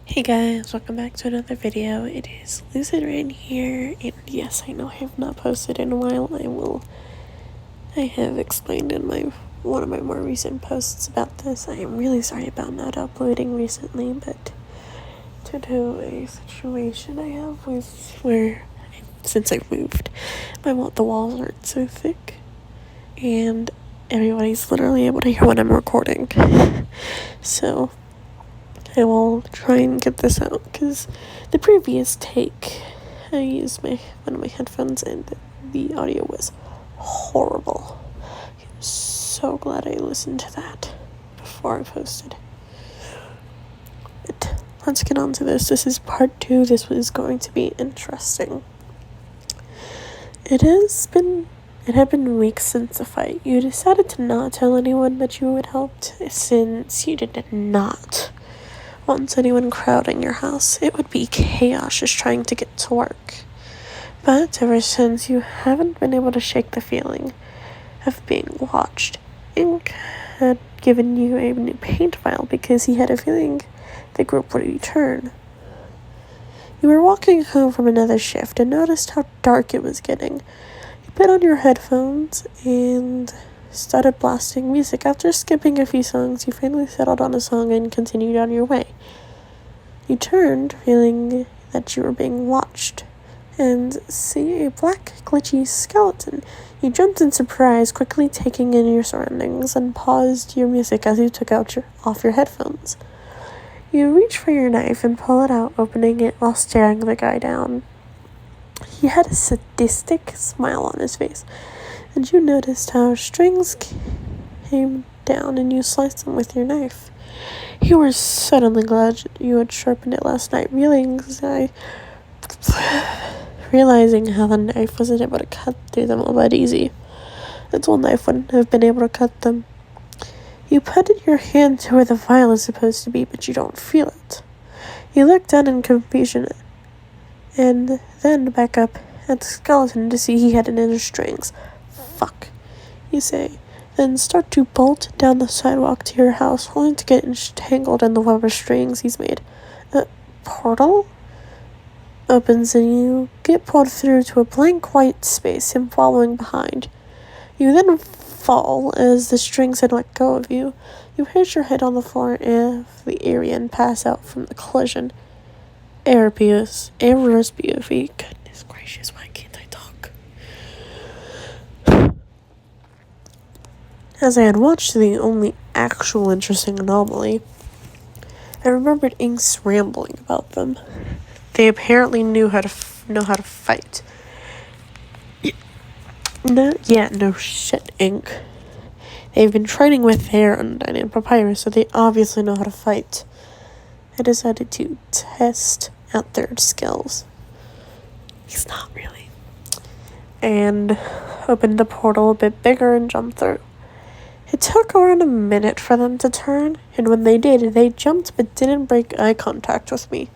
Hey guys, welcome back to another video. It is Lucid Rain here, and yes, I know I have not posted in a while. I have explained in one of my more recent posts about this. I am really sorry about not uploading recently, but due to a situation I have with since I've moved, the walls aren't so thick, and everybody's literally able to hear when I'm recording. So I will try and get this out, because the previous take, I used one of my headphones and the audio was horrible. I'm so glad I listened to that before I posted. But let's get on to this. This is part 2. This was going to be interesting. It had been weeks since the fight. You decided to not tell anyone that you had helped, since you did not want anyone crowding your house. It would be chaos just trying to get to work. But ever since, you haven't been able to shake the feeling of being watched. Ink had given you a new paint file because he had a feeling the group would return. You were walking home from another shift and noticed how dark it was getting. You put on your headphones and started blasting music. After skipping a few songs, you finally settled on a song and continued on your way. You turned, feeling that you were being watched, and see a black, glitchy skeleton. You jumped in surprise, quickly taking in your surroundings, and paused your music as you took off your headphones. You reach for your knife and pull it out, opening it while staring the guy down. He had a sadistic smile on his face, and you noticed how strings came down and you sliced them with your knife. You were suddenly glad you had sharpened it last night, realizing how the knife wasn't able to cut through them all that easy. A dull knife wouldn't have been able to cut them. You put your hand to where the vial is supposed to be, but you don't feel it. You look down in confusion, and then back up at the skeleton to see he had it in his strings. Fuck, you say, then start to bolt down the sidewalk to your house, only to get entangled in the web of strings he's made. A portal opens and you get pulled through to a blank white space, him following behind. You then fall as the strings had let go of you. You hit your head on the floor of the area and pass out from the collision. Errors BOV. Goodness gracious, why can't I talk? As I had watched the only actual interesting anomaly, I remembered Ink's rambling about them. They apparently know how to fight. No shit, Ink. They've been training with their Undyne and Papyrus, so they obviously know how to fight. I decided to test out their skills. He's not really. And opened the portal a bit bigger and jumped through. It took around a minute for them to turn, and when they did, they jumped but didn't break eye contact with me.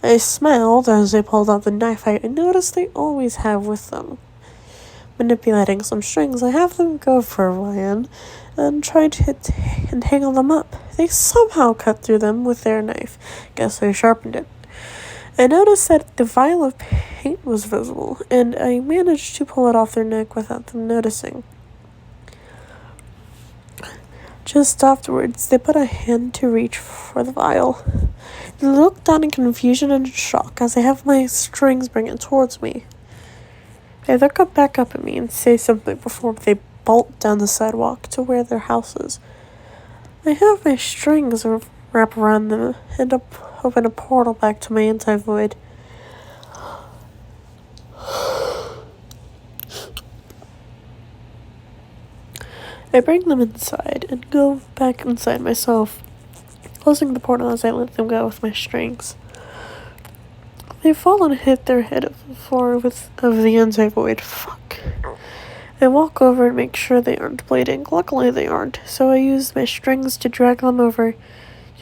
I smiled as they pulled out the knife I noticed they always have with them. Manipulating some strings, I have them go for a while and try to entangle them up. They somehow cut through them with their knife. Guess they sharpened it. I noticed that the vial of paint was visible, and I managed to pull it off their neck without them noticing. Just afterwards, they put a hand to reach for the vial. They looked down in confusion and shock as I have my strings bring it towards me. They look back up at me and say something before they bolt down the sidewalk to where their house is. I have my strings wrap around them and open a portal back to my anti-void. I bring them inside and go back inside myself, closing the portal as I let them go with my strings. They fall and hit their head of the floor of the anti-void. Fuck. I walk over and make sure they aren't bleeding. Luckily they aren't, so I use my strings to drag them over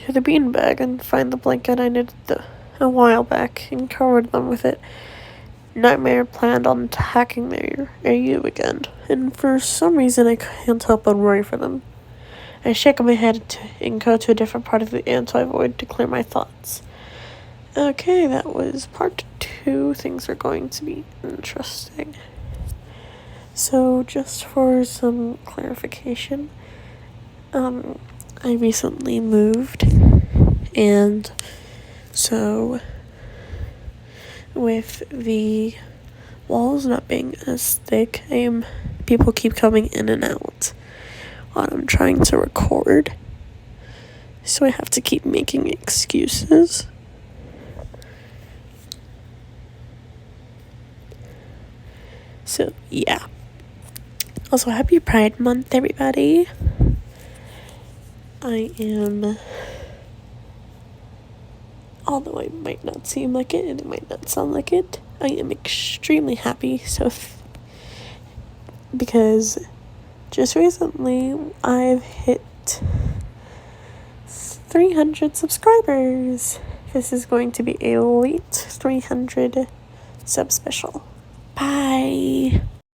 to the beanbag and find the blanket I knitted a while back and covered them with it. Nightmare planned on attacking their AU again, and for some reason I can't help but worry for them. I shake my head and go to a different part of the anti-void to clear my thoughts. Okay, that was part 2. Things are going to be interesting. So, just for some clarification, I recently moved, and so with the walls not being as thick, people keep coming in and out while I'm trying to record, so I have to keep making excuses. So yeah. Also, happy Pride Month, everybody. Although it might not seem like it and it might not sound like it, I am extremely happy. Because just recently I've hit 300 subscribers. This is going to be a late 300 sub special. Bye.